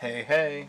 Hey, hey.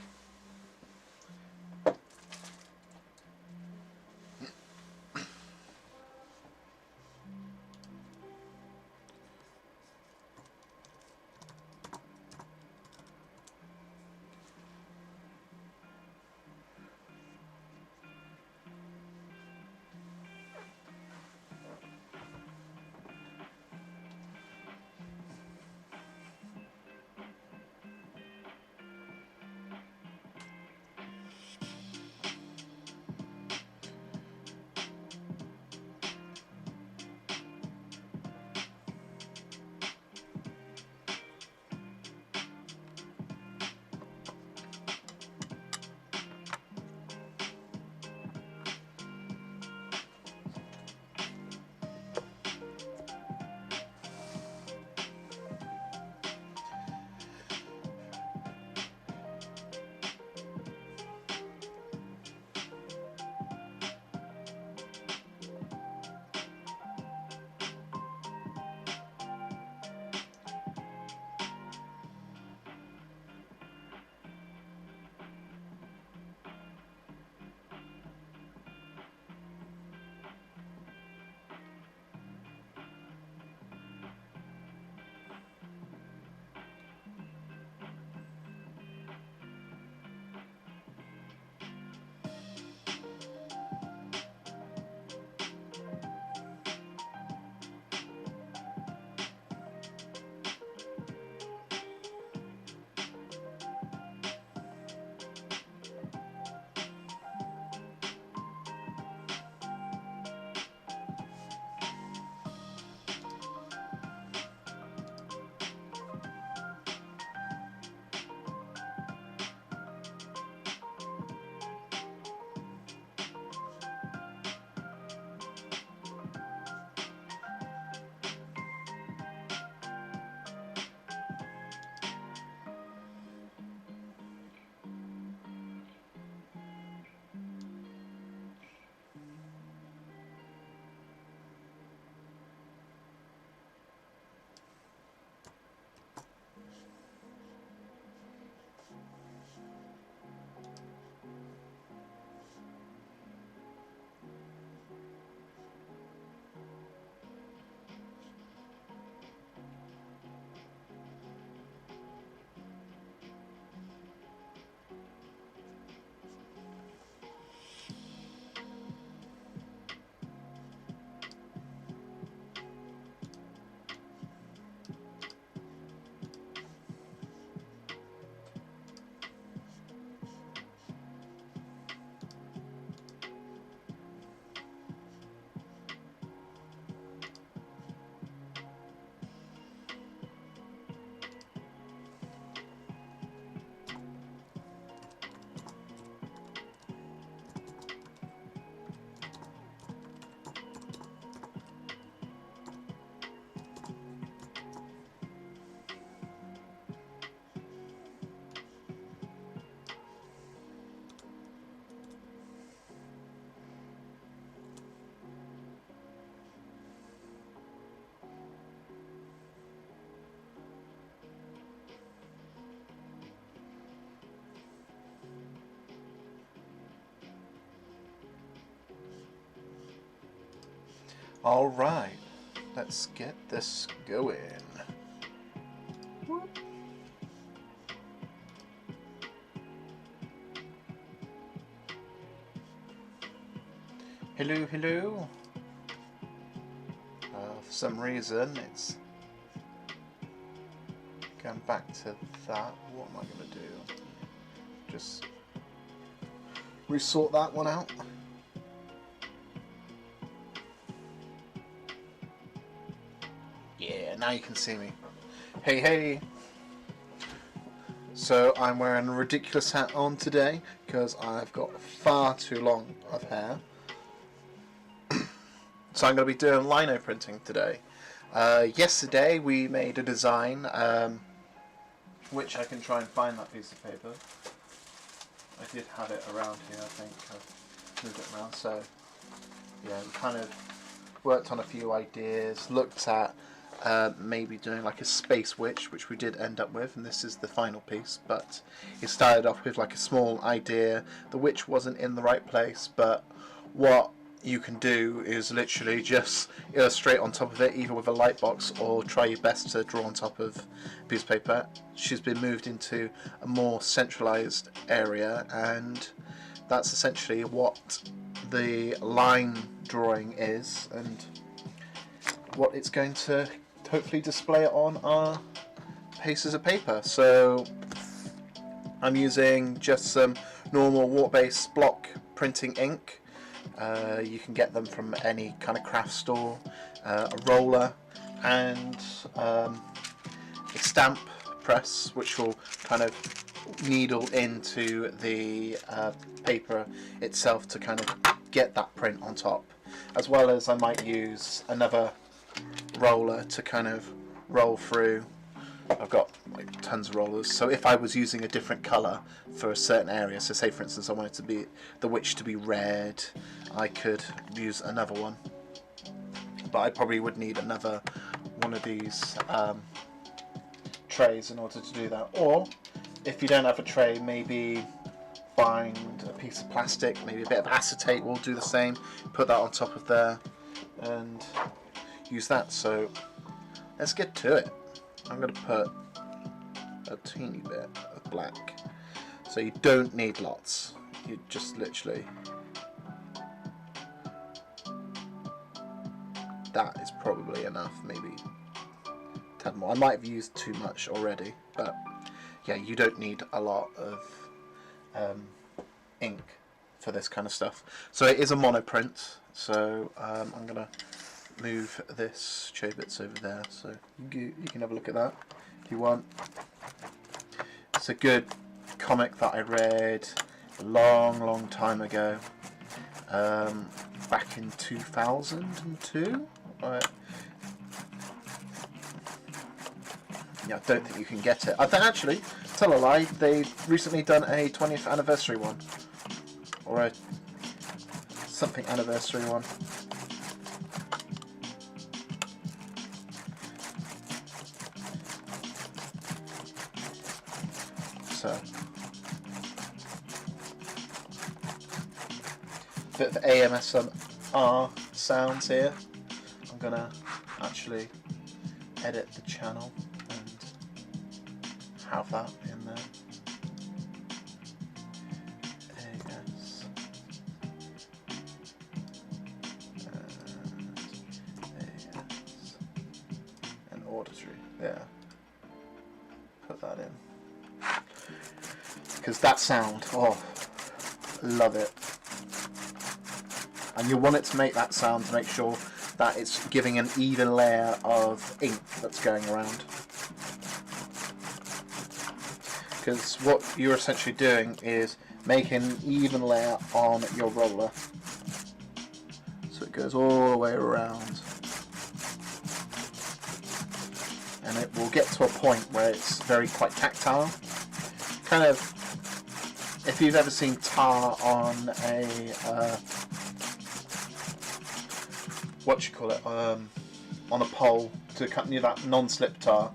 Alright, let's get this going. Whoop. Hello, hello. For some reason it's going back to that. What am I going to do? Just resort that one out. Yeah, now you can see me. Hey, hey! So I'm wearing a ridiculous hat on today because I've got far too long of hair. So I'm going to be doing lino printing today. Yesterday we made a design, which I can try and find that piece of paper. I did have it around here, I think. I've moved it around. So yeah, we kind of worked on a few ideas, looked at maybe doing like a space witch, which we did end up with, and this is the final piece. But it started off with like a small idea. The witch wasn't in the right place, but what you can do is literally just illustrate on top of it, either with a light box or try your best to draw on top of a piece of paper. She's been moved into a more centralized area, and that's essentially what the line drawing is, and what it's going to hopefully display on our pieces of paper. So I'm using just some normal water-based block printing ink. You can get them from any kind of craft store, a roller, and a stamp press, which will kind of needle into the paper itself to kind of get that print on top, as well as I might use another roller to kind of roll through. I've got like tons of rollers, so if I was using a different colour for a certain area, so say for instance I wanted to be the witch to be red, I could use another one, but I probably would need another one of these trays in order to do that. Or if you don't have a tray, maybe bind a piece of plastic, maybe a bit of acetate will do the same, put that on top of there and use that. So let's get to it. I'm going to put a teeny bit of black, so you don't need lots, you just literally, that is probably enough, maybe a tad more. I might have used too much already, but yeah, you don't need a lot of ink for this kind of stuff. So it is a monoprint, so I'm going to move this tray bits over there so you can have a look at that if you want. It's a good comic that I read a long time ago, back in 2002. Yeah, I don't think you can get it. I think, actually, tell a lie, they've recently done a 20th anniversary one, or a something anniversary one. So, bit of AMSR sounds here. I'm gonna actually edit the channel and have that in there. AS and auditory. Yeah, put that in. Because that sound, oh, love it. And you want it to make that sound to make sure that it's giving an even layer of ink that's going around. Because what you're essentially doing is making an even layer on your roller. So it goes all the way around. And it will get to a point where it's quite tactile. Kind of, if you've ever seen tar on a on a pole to cut near that non-slip tar.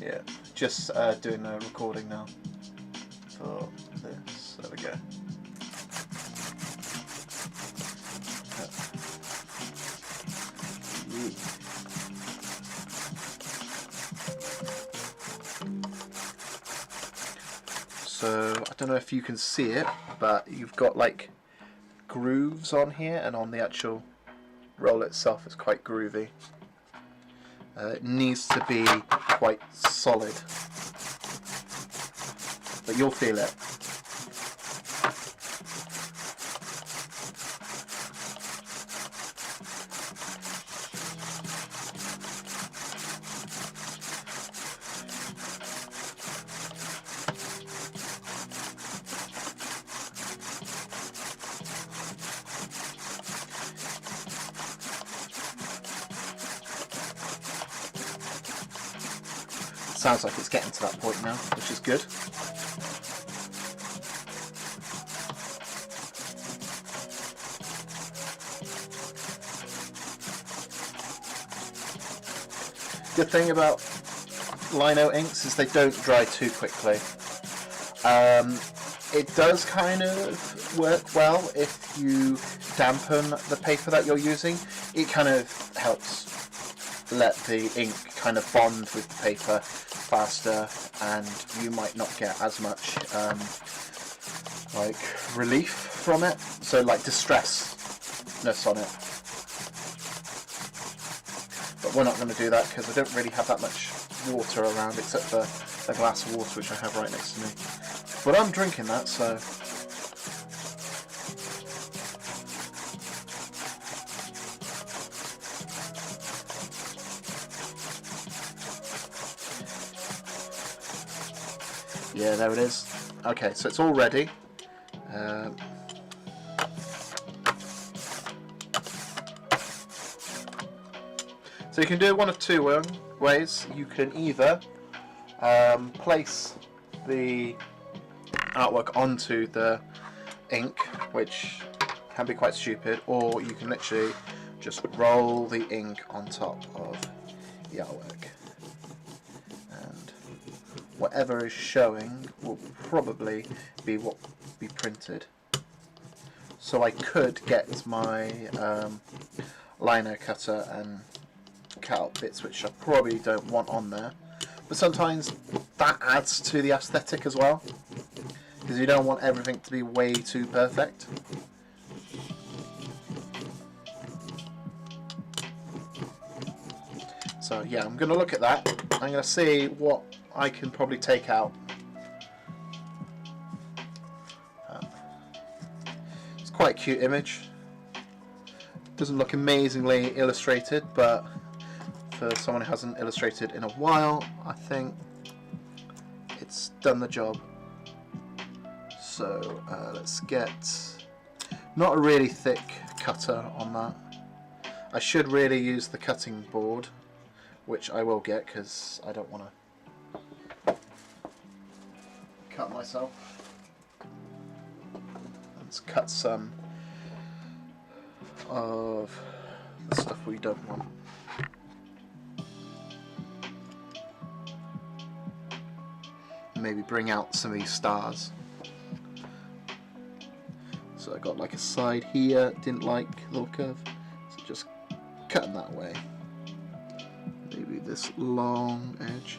Yeah, just doing a recording now for this. There we go. So I don't know if you can see it, but you've got like grooves on here, and on the actual roll itself it's quite groovy. It needs to be quite solid, but you'll feel it. Sounds like it's getting to that point now, which is good. Good thing about Lino inks is they don't dry too quickly. It does kind of work well if you dampen the paper that you're using. It kind of helps let the ink kind of bond with the paper faster, and you might not get as much like relief from it, so like distressness on it. But we're not going to do that because I don't really have that much water around except for a glass of water which I have right next to me. But I'm drinking that, so... Yeah, there it is. Okay, so it's all ready. So you can do it one of two ways. You can either place the artwork onto the ink, which can be quite stupid, or you can literally just roll the ink on top of the artwork, and whatever is showing will probably be what be printed. So I could get my lino cutter and cut out bits which I probably don't want on there, but sometimes that adds to the aesthetic as well, because you don't want everything to be way too perfect. So yeah, I'm going to look at that. I'm going to see what I can probably take out. It's quite a cute image. Doesn't look amazingly illustrated, but for someone who hasn't illustrated in a while, I think it's done the job. So let's get not a really thick cutter on that. I should really use the cutting board, which I will get because I don't want to cut myself. Let's cut some of the stuff we don't want. Maybe bring out some of these stars. So I got like a side here, didn't like the look of, so just cutting that way. Maybe this long edge.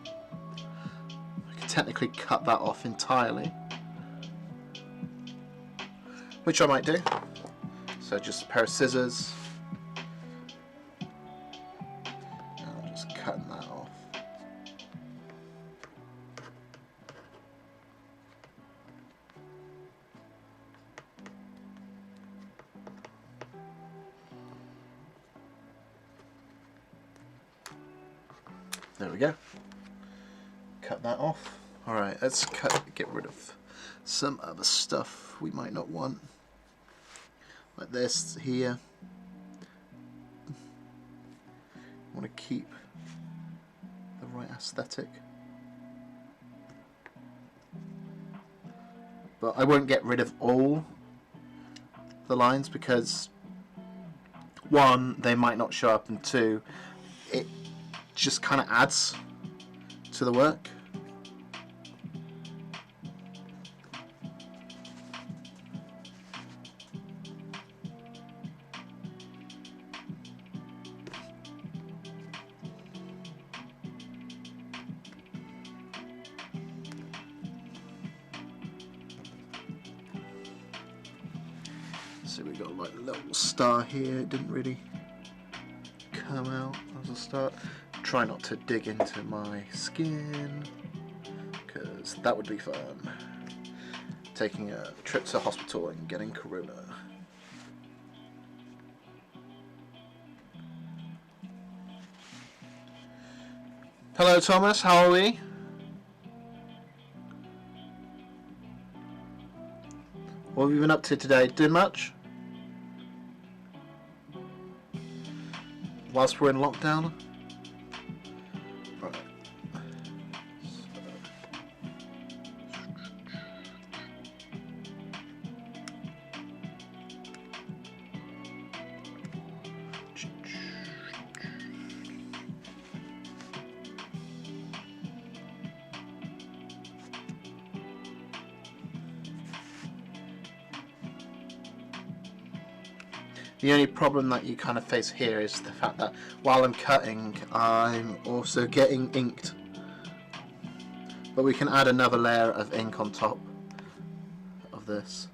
I could technically cut that off entirely, which I might do. So just a pair of scissors. And I'm just cutting that off. There we go. Cut that off. Alright, let's get rid of some other stuff we might not want. Like this here. I want to keep the right aesthetic. But I won't get rid of all the lines because one, they might not show up, and two, it just kind of adds to the work. So we got like a little star here. It didn't really come out as a start. Try not to dig into my skin because that would be fun. Taking a trip to the hospital and getting corona. Hello Thomas, how are we? What have you been up to today? Doing much? Whilst we're in lockdown? Right. The only problem that you kind of face here is the fact that while I'm cutting, I'm also getting inked. But we can add another layer of ink on top of this.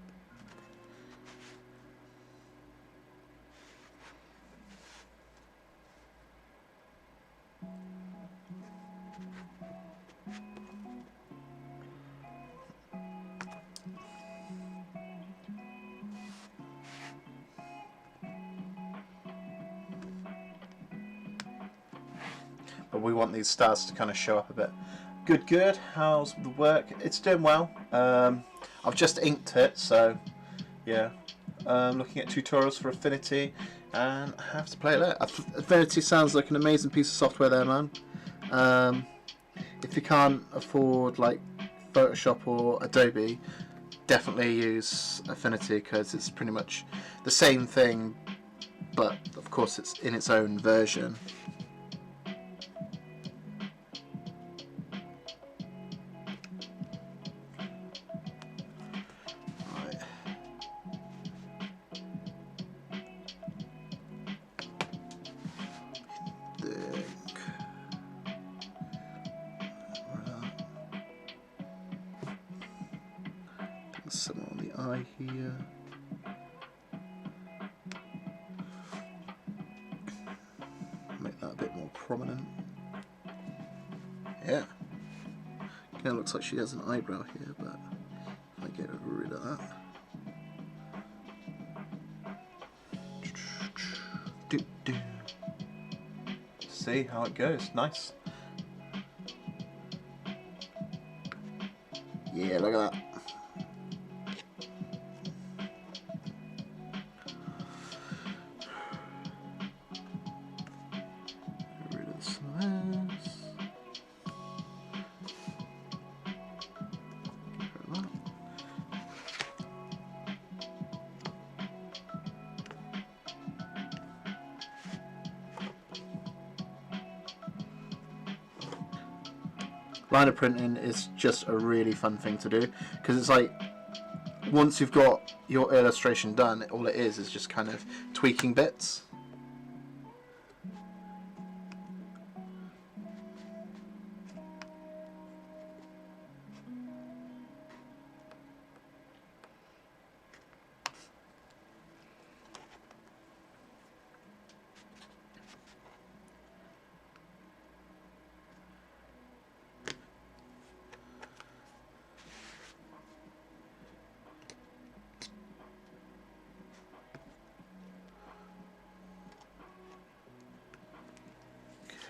But we want these stars to kind of show up a bit. Good. How's the work? It's doing well. I've just inked it, so yeah. Looking at tutorials for Affinity, and I have to play it. Affinity sounds like an amazing piece of software there, man. If you can't afford like Photoshop or Adobe, definitely use Affinity because it's pretty much the same thing, but of course it's in its own version. Some on the eye here. Make that a bit more prominent. Yeah. Kind of looks like she has an eyebrow here, but if I get rid of that. See how it goes. Nice. Yeah, look at that. Liner printing is just a really fun thing to do because it's like once you've got your illustration done, all it is just kind of tweaking bits.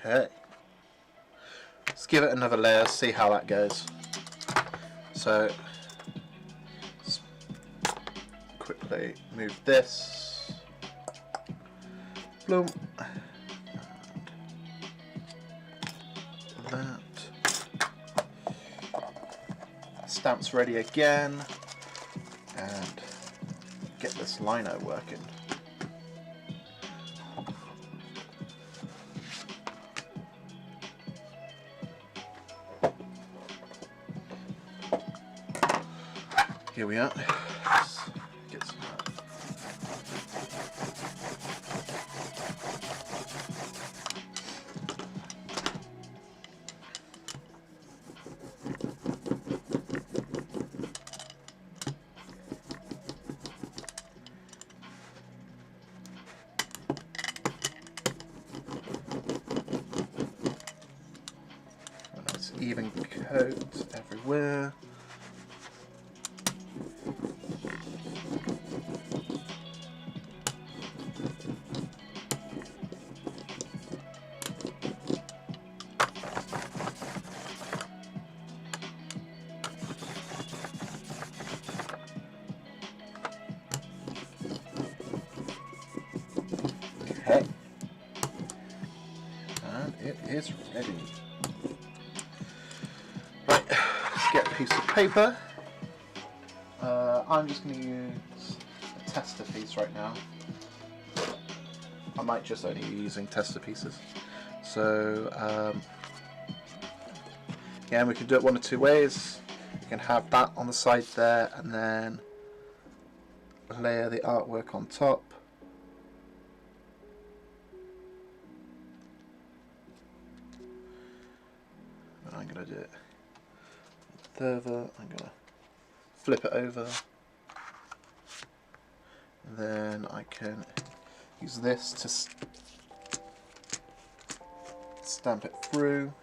Okay, let's give it another layer, see how that goes. So, let's quickly move this. Bloom. And that. Stamp's ready again. And get this lino working. Here we are. Let's get some a nice even coat everywhere. Okay, and it is ready. Right, let's get a piece of paper. I'm just going to use a tester piece right now. I might just only be using tester pieces. So, yeah, we can do it one of two ways. You can have that on the side there and then layer the artwork on top. I'm going to do it further. I'm going to flip it over. And then I can use this to stamp it through.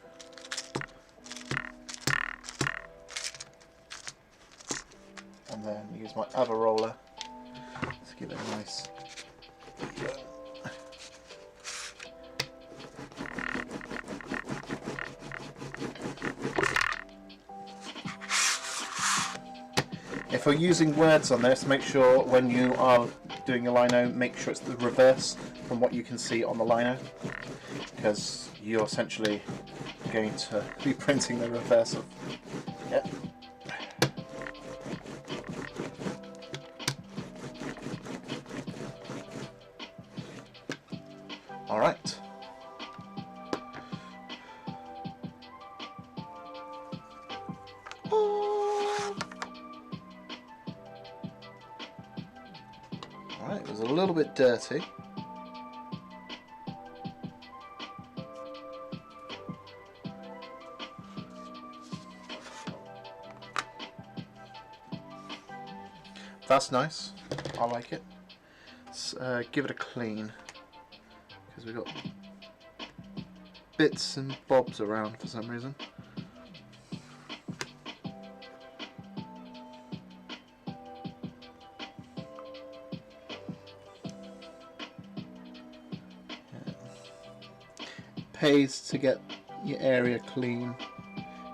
And then use my other roller to give it a nice If you're using words on this, make sure when you are doing your lino, make sure it's the reverse from what you can see on the lino, because you're essentially going to be printing the reverse of it. Alright. Alright, it was a little bit dirty. That's nice. I like it. Let's give it a clean, because we've got bits and bobs around for some reason. It pays to get your area clean,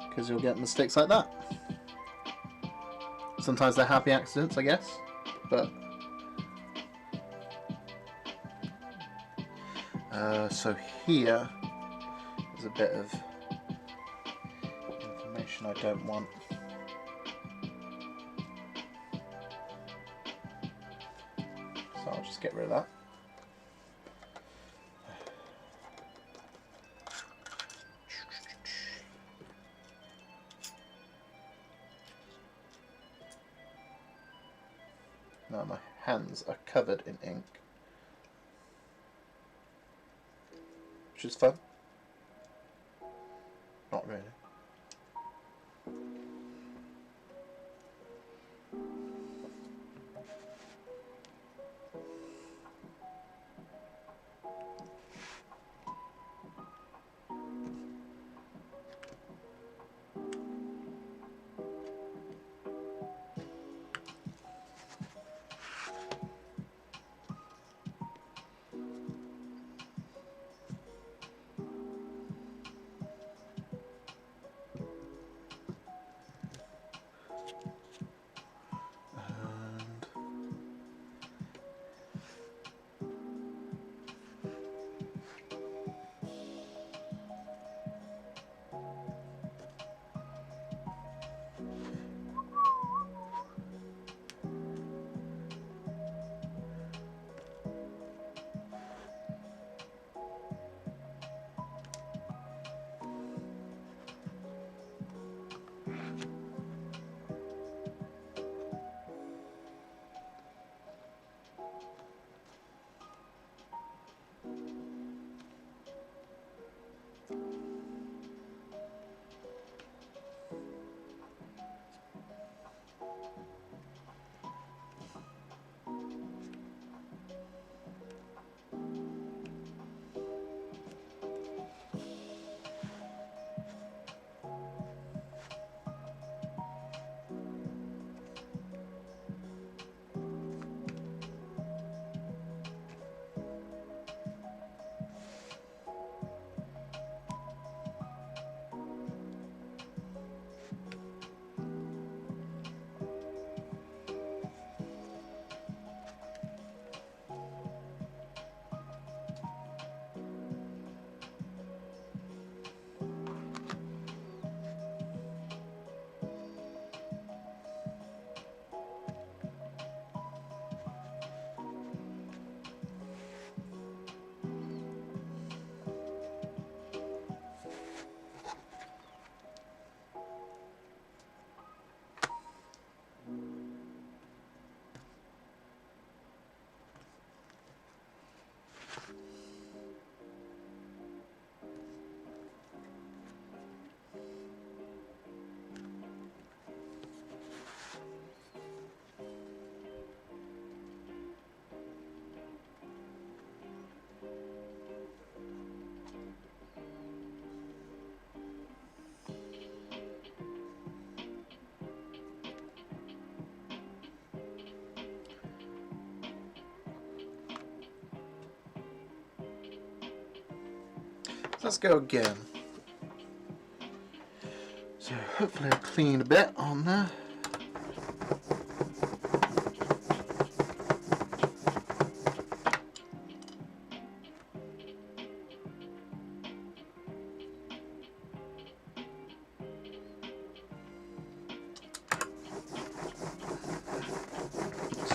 because you'll get mistakes like that. Sometimes they're happy accidents, I guess, but so here is a bit of information I don't want. So I'll just get rid of that. Now my hands are covered in ink, which is fun. Not really. let's go again. So hopefully I've cleaned a bit on there.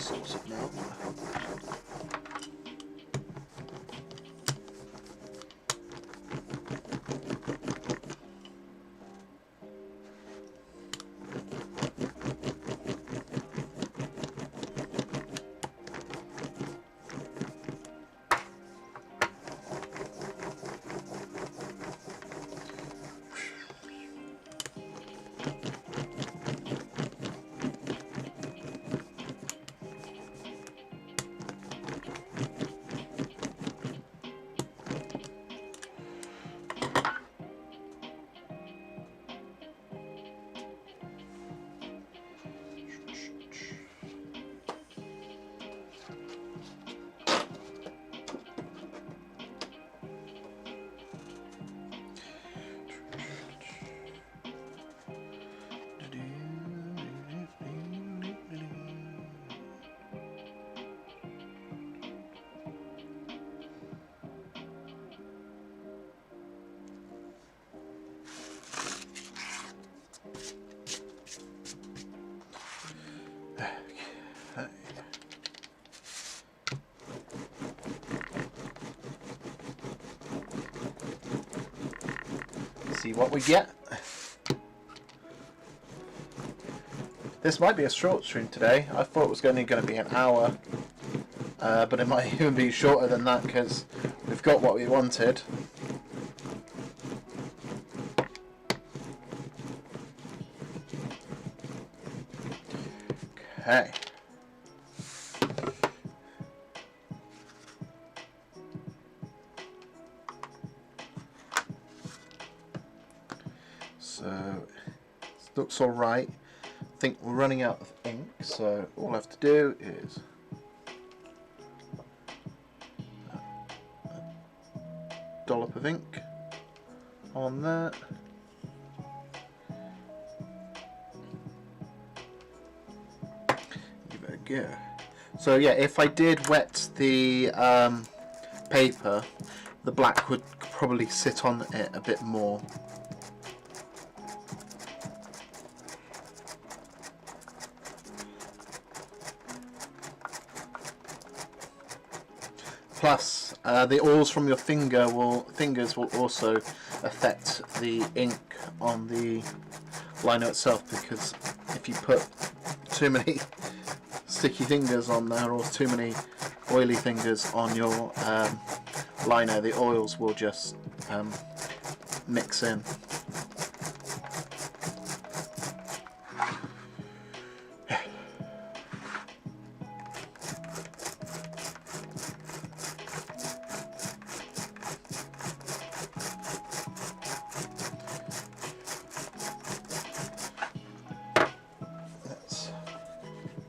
Sort it out. See what we get. This might be a short stream today. I thought it was only going to be an hour, but it might even be shorter than that because we've got what we wanted. Okay. So, it looks alright. I think we're running out of ink, so all I have to do is a dollop of ink on that. Give it a go. So yeah, if I did wet the paper, the black would probably sit on it a bit more. Plus, the oils from your fingers will also affect the ink on the lino itself, because if you put too many sticky fingers on there or too many oily fingers on your lino, the oils will just mix in.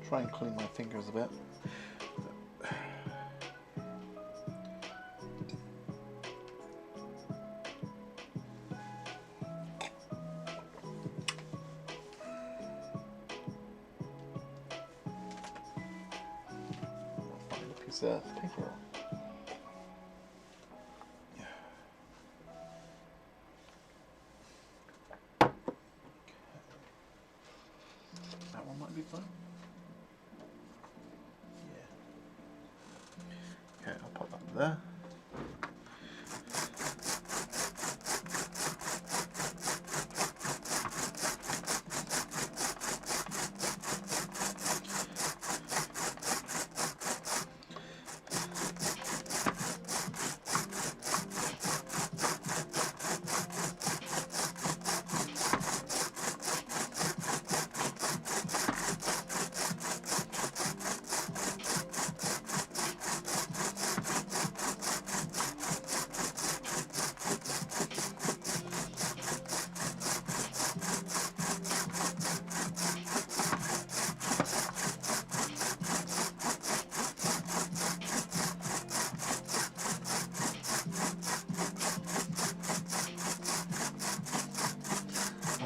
Try and clean my fingers a bit. Find a piece of paper. That one might be fun. Okay, I'll pop that there.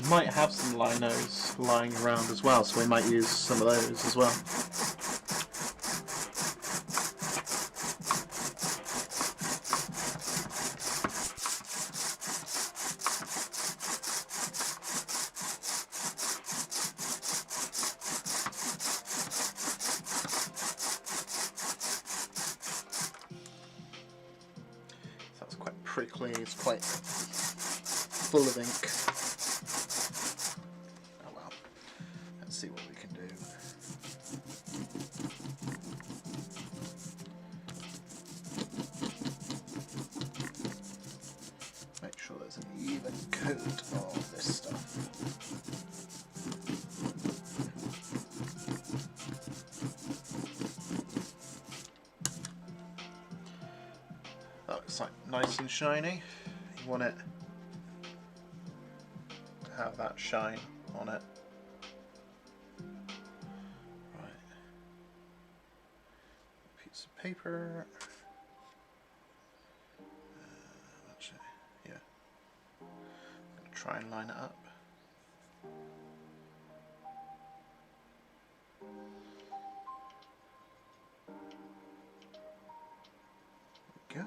I might have some linos lying around as well, so we might use some of those as well. That's quite prickly, it's quite full of ink. Oh well, let's see what we can do. Make sure there's an even coat of this stuff. That looks like nice and shiny. You want it to have that shine on it. Right. Piece of paper. Actually, yeah. I'm going to try and line it up. There we go.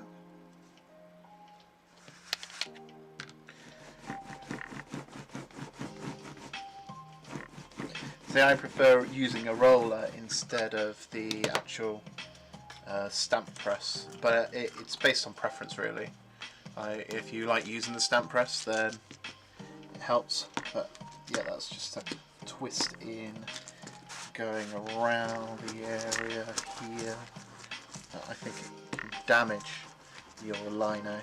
See, I prefer using a roller instead of the actual stamp press, but it's based on preference really. If you like using the stamp press, then it helps, but yeah, that's just a twist in, going around the area here. I think it can damage your lino.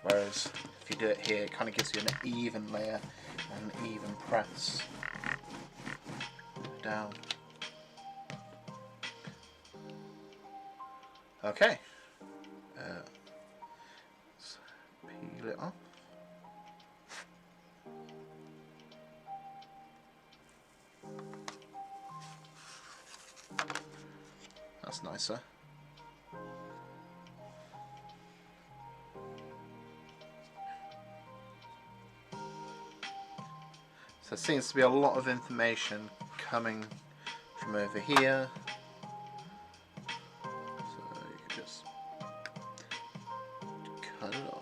Whereas if you do it here, it kind of gives you an even layer and an even press down. Okay, let's peel it off. That's nicer. So it seems to be a lot of information coming from over here. So you can just cut it off.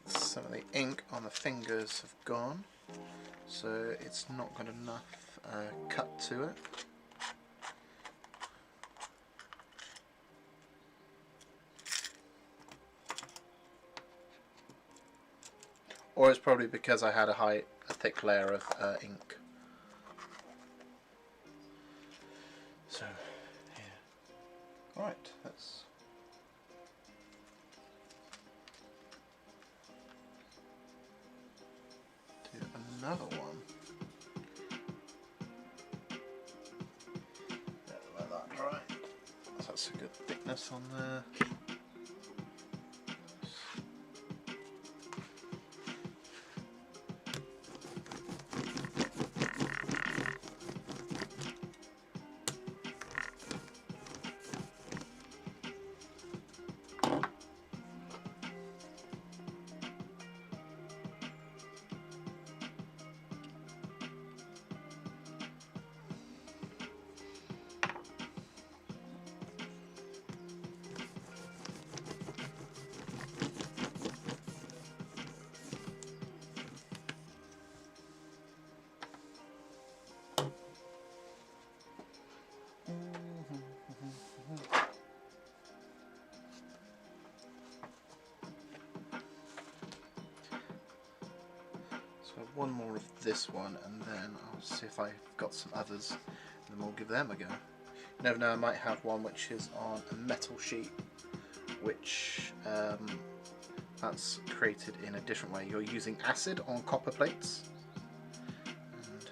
Some of the ink on the fingers have gone, so it's not got enough cut to it. Or it's probably because I had a thick layer of ink. So, yeah. Right, let's do another one. Yeah, let that dry. That's a good thickness on there. one more of this one, and then I'll see if I've got some others, and then we'll give them a go. You never know, I might have one which is on a metal sheet, which that's created in a different way. You're using acid on copper plates, and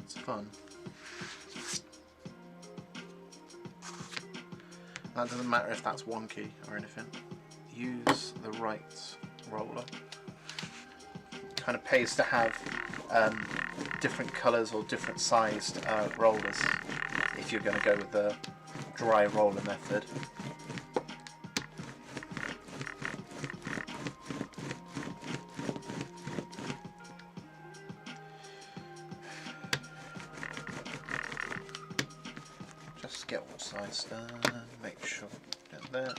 it's fun. That doesn't matter if that's wonky or anything. Use the right roller. Kind of pays to have different colours or different sized rollers if you're going to go with the dry roller method. Just get all sides done, make sure get there.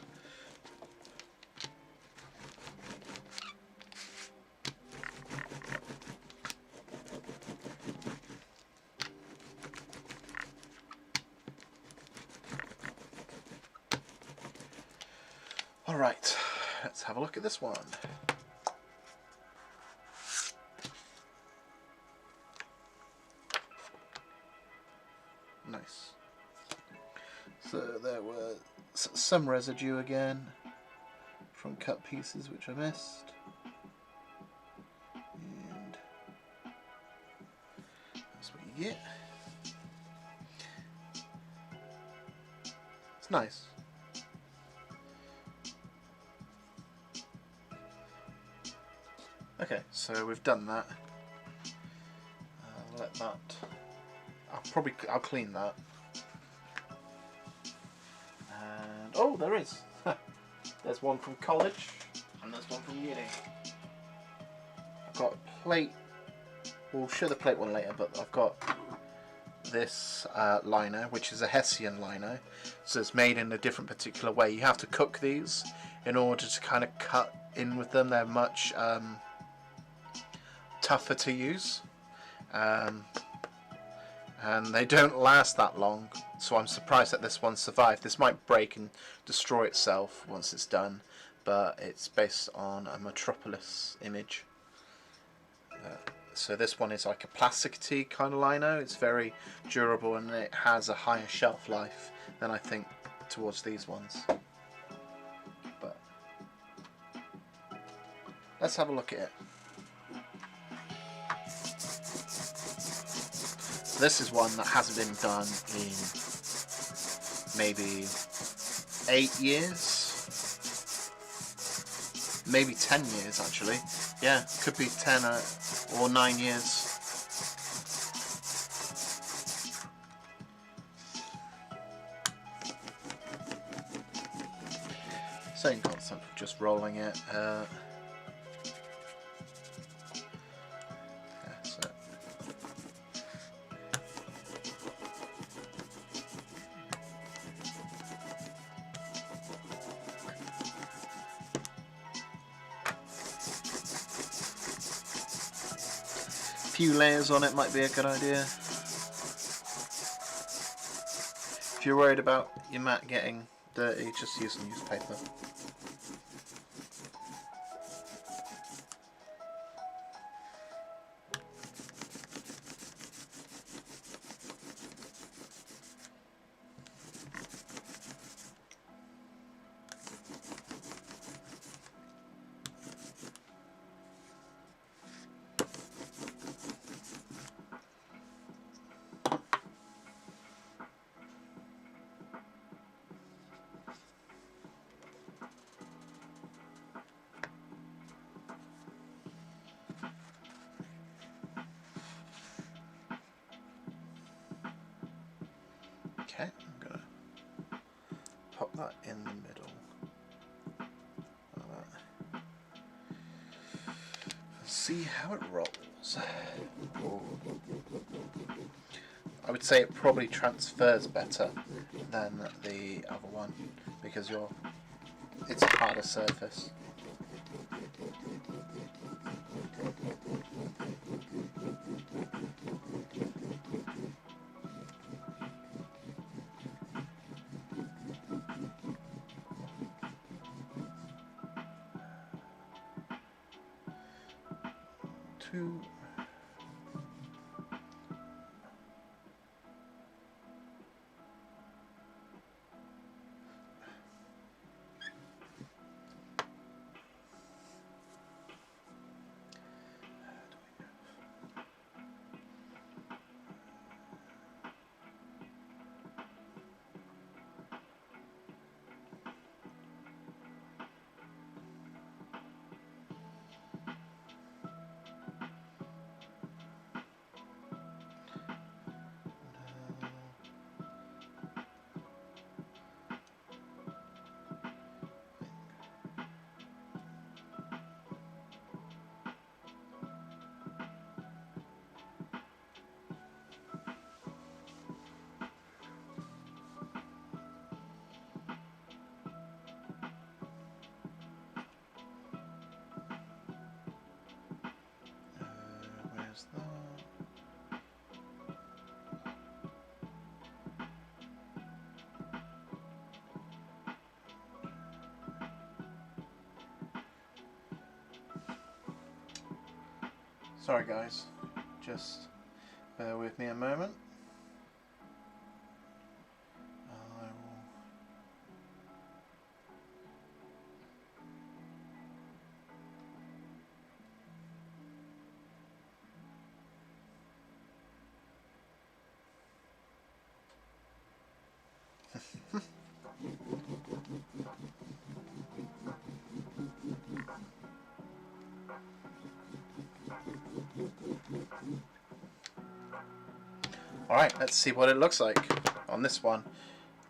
Alright, let's have a look at this one. Nice. So there was some residue again from cut pieces which I missed. And that's what you get. It's nice. Okay, so we've done that. Let that. I'll clean that. And oh, there is. There's one from college, and there's one from uni. I've got a plate. We'll show the plate one later, but I've got this lino, which is a Hessian lino. So it's made in a different particular way. You have to cook these in order to kind of cut in with them. They're much tougher to use, and they don't last that long, so I'm surprised that this one survived. This might break and destroy itself once it's done, but it's based on a Metropolis image. So this one is like a plastic-y kind of lino. It's very durable and it has a higher shelf life than I think towards these ones. But let's have a look at it. This is one that hasn't been done in maybe 8 years, maybe 10 years actually. Yeah, could be 10 or 9 years. Same concept of just rolling it. Few layers on it might be a good idea. If you're worried about your mat getting dirty, just use some newspaper. Okay, I'm going to pop that in the middle. Like that. See how it rolls. I would say it probably transfers better than the other one because it's a harder surface. 2. Where's that? Sorry guys, just bear with me a moment. I will... Alright, let's see what it looks like on this one,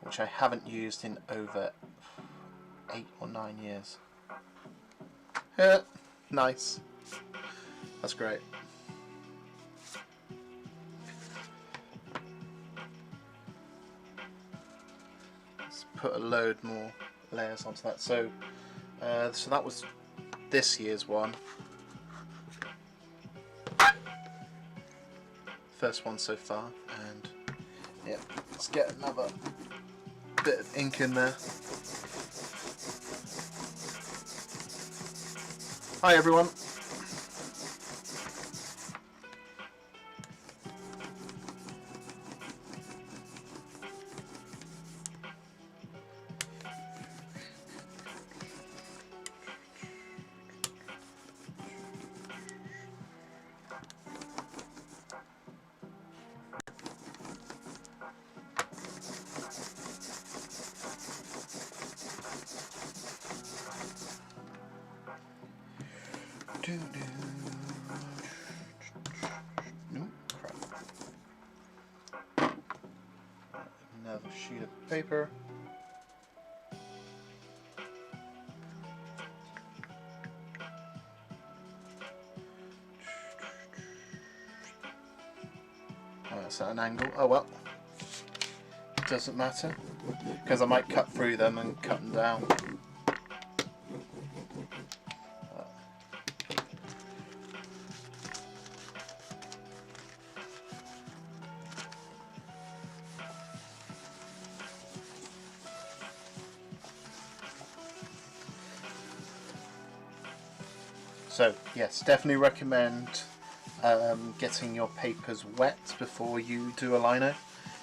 which I haven't used in over 8 or 9 years. Nice. That's great. Let's put a load more layers onto that. So that was this year's one. First one so far, and yeah, let's get another bit of ink in there. Hi everyone. Nope, crap. Another sheet of paper. Oh, that's at an angle. Oh well. Doesn't matter, because I might cut through them and cut them down. So yes, definitely recommend getting your papers wet before you do a lino,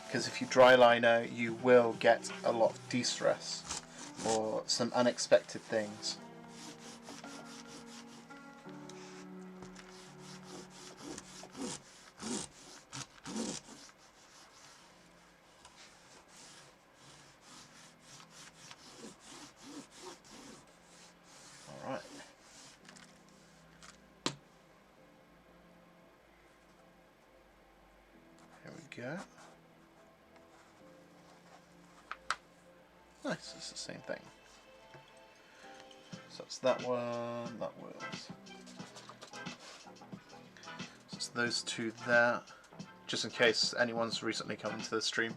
because if you dry lino you will get a lot of de-stress or some unexpected things. Alright. Here we go. Nice, it's the same thing. So it's that one, that was. So it's those two there, just in case anyone's recently come into the stream.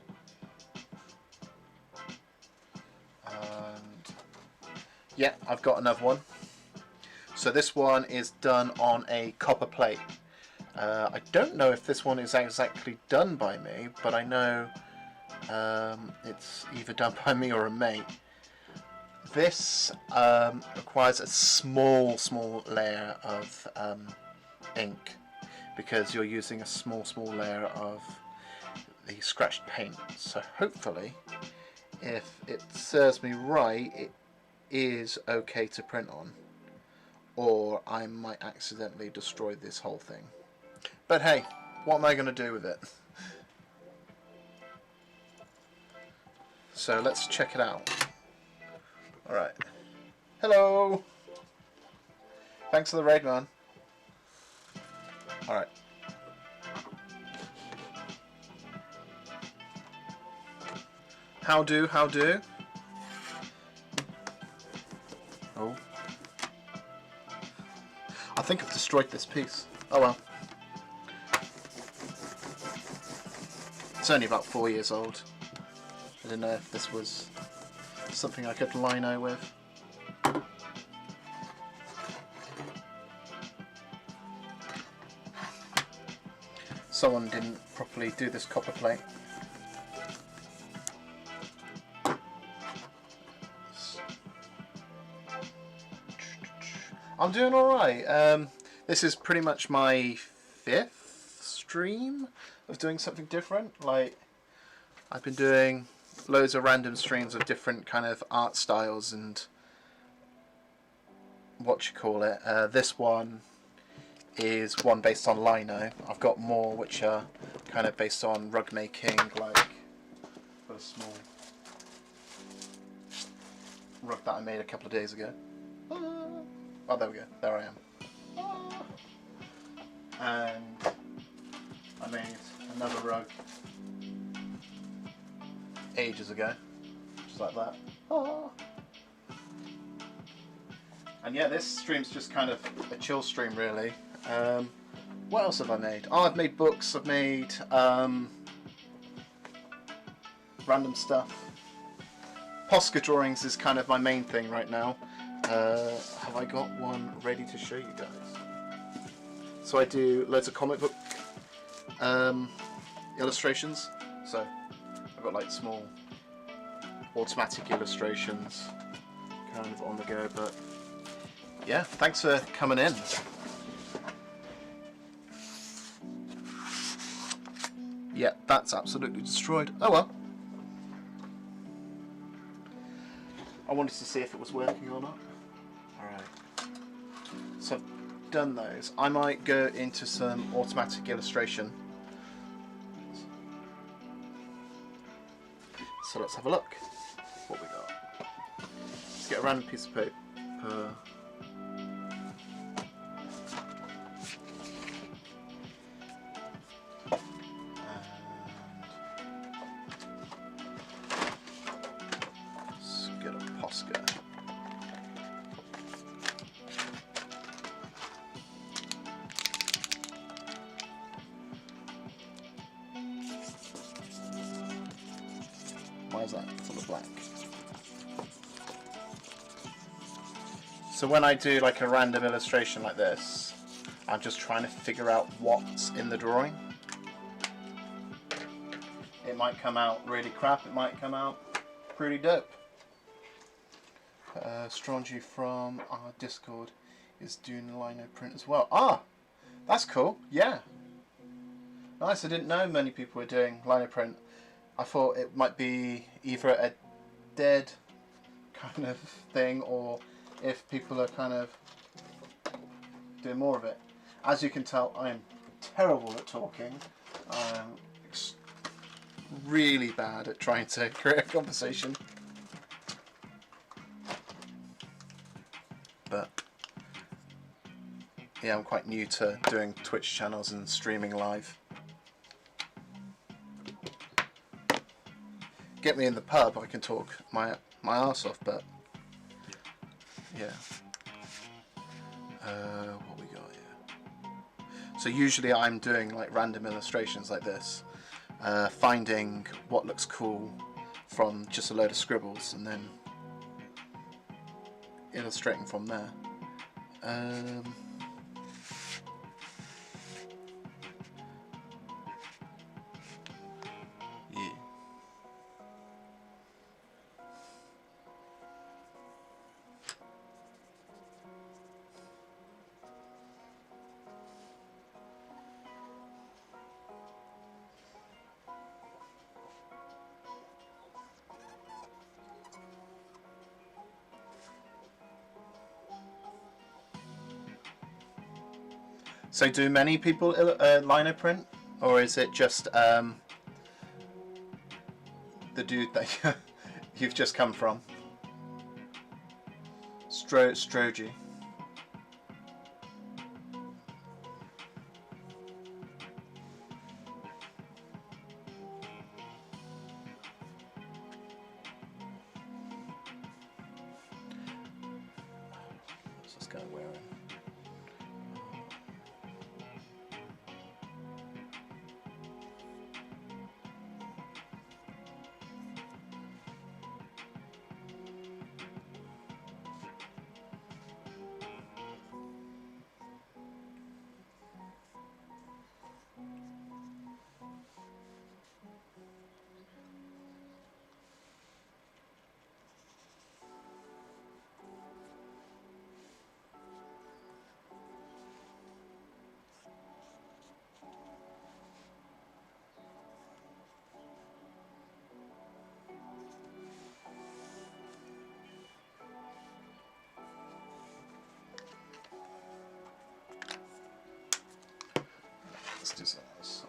And yeah, I've got another one. So this one is done on a copper plate. I don't know if this one is exactly done by me, but I know it's either done by me or a mate. This requires a small layer of ink because you're using a small layer of the scratched paint. So hopefully, if it serves me right, it is okay to print on, or I might accidentally destroy this whole thing. But hey, what am I going to do with it? So let's check it out. Alright. Hello! Thanks for the raid, man. Alright. How do? Oh. I think I've destroyed this piece. Oh well. It's only about 4 years old. I didn't know if this was something I could lino with. Someone didn't properly do this copper plate. I'm doing alright. This is pretty much my 5th stream of doing something different. Like, I've been doing loads of random streams of different kind of art styles and what you call it. This one is one based on lino. I've got more which are kind of based on rug making, like got a small rug that I made a couple of days ago. Oh, there we go. There I am. And I made another rug ages ago, just like that. And yeah, this stream's just kind of a chill stream, really. What else have I made? Oh, I've made books. I've made random stuff. Posca drawings is kind of my main thing right now. Have I got one ready to show you guys? So I do loads of comic book illustrations. So I've got like small automatic illustrations kind of on the go, but yeah, thanks for coming in. Yeah, that's absolutely destroyed. Oh well. I wanted to see if it was working or not. Alright. So I've done those. I might go into some automatic illustration. So let's have a look. What we got. Let's get a random piece of paper. Why is that? It's on the black. So when I do like a random illustration like this, I'm just trying to figure out what's in the drawing. It might come out really crap, it might come out pretty dope. Strangy from our Discord is doing the lino print as well. Ah! That's cool, yeah. Nice, I didn't know many people were doing lino print. I thought it might be either a dead kind of thing, or if people are kind of doing more of it. As you can tell, I am terrible at talking. I'm really bad at trying to create a conversation. But yeah, I'm quite new to doing Twitch channels and streaming live. Get me in the pub, I can talk my arse off, but yeah. What we got here? So usually I'm doing like random illustrations like this, finding what looks cool from just a load of scribbles and then illustrating from there. Yeah. So do many people lino print, or is it just the dude that you've just come from? Stroji. What's this guy wearing? Let's do this.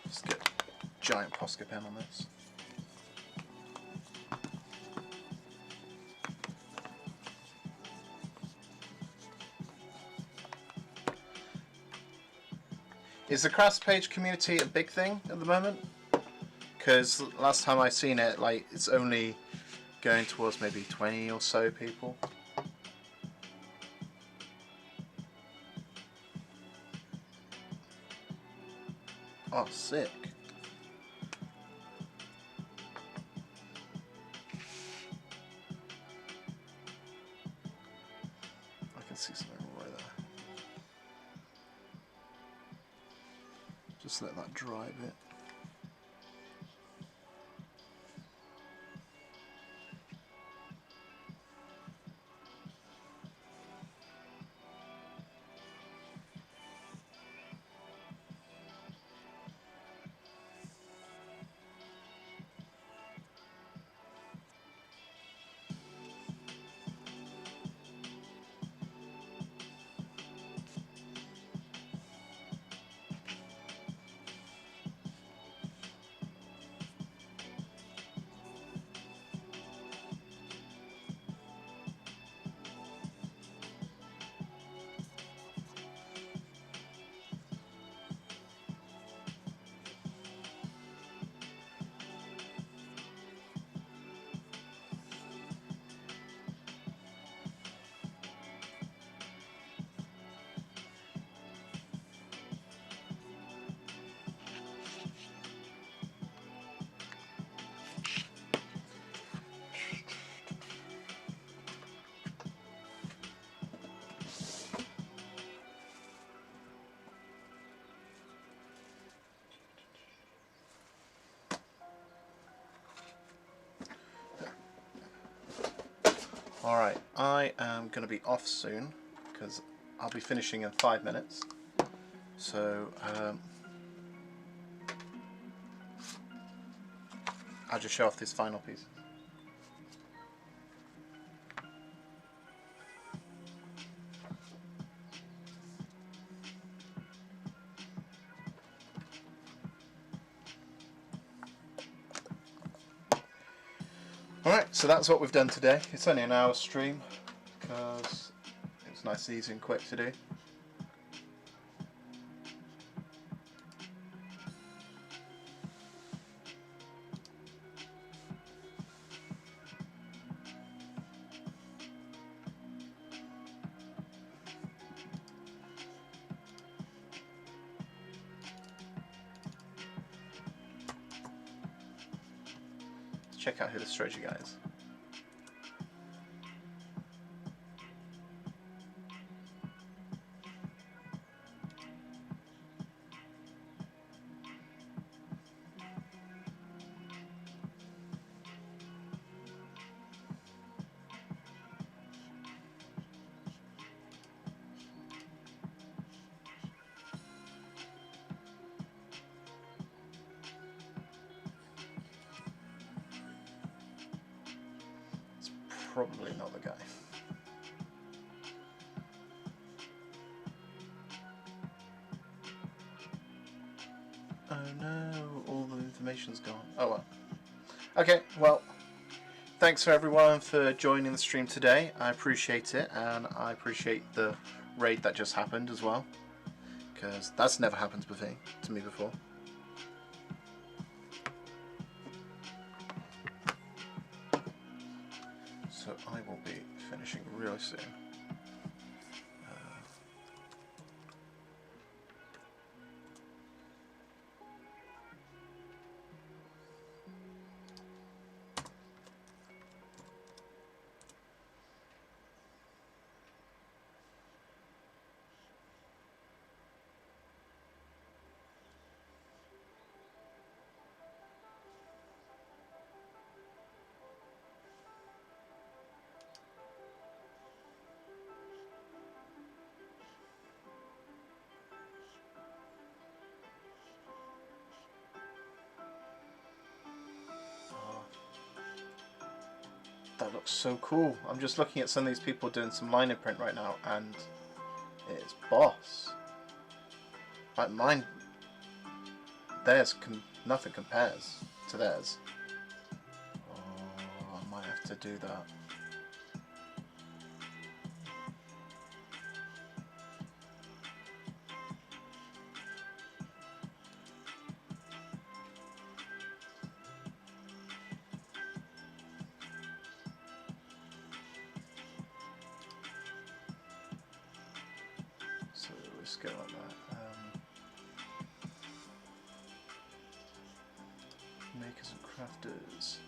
Just get a giant Posca pen on this. Is the craft page community a big thing at the moment? Because last time I seen it, like, it's only going towards maybe 20 or so people. Oh, sick. I can see something right there. Just let that dry a bit. Alright, I am going to be off soon because I'll be finishing in 5 minutes. So, I'll just show off this final piece. Alright, so that's what we've done today. It's only an hour stream because it's nice, easy and quick to do. Let's check out who the strategy guy is. probably not the guy. Oh no, all the information's gone. Oh well. Okay, well, thanks for everyone for joining the stream today. I appreciate it, and I appreciate the raid that just happened as well, because that's never happened to me before. So I will be finishing really soon. That looks so cool. I'm just looking at some of these people doing some lino print right now, and it's boss. Like mine, nothing compares to theirs. Oh, I might have to do that. So let's go like that. Makers and crafters.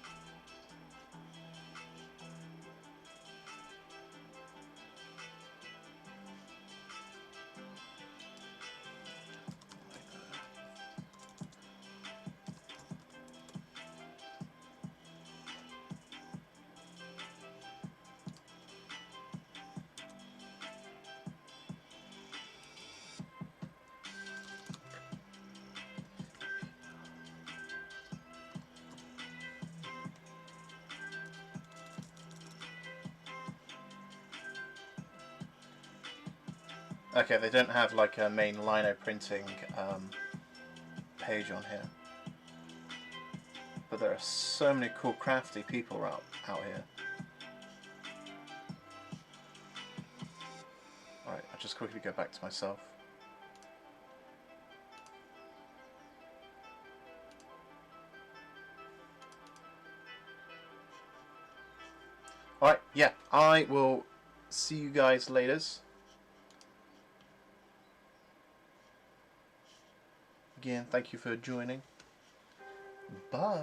Okay, they don't have like a main lino printing page on here, but there are so many cool crafty people out here. Alright, I'll just quickly go back to myself. Alright, yeah, I will see you guys later. Again, thank you for joining. Bye.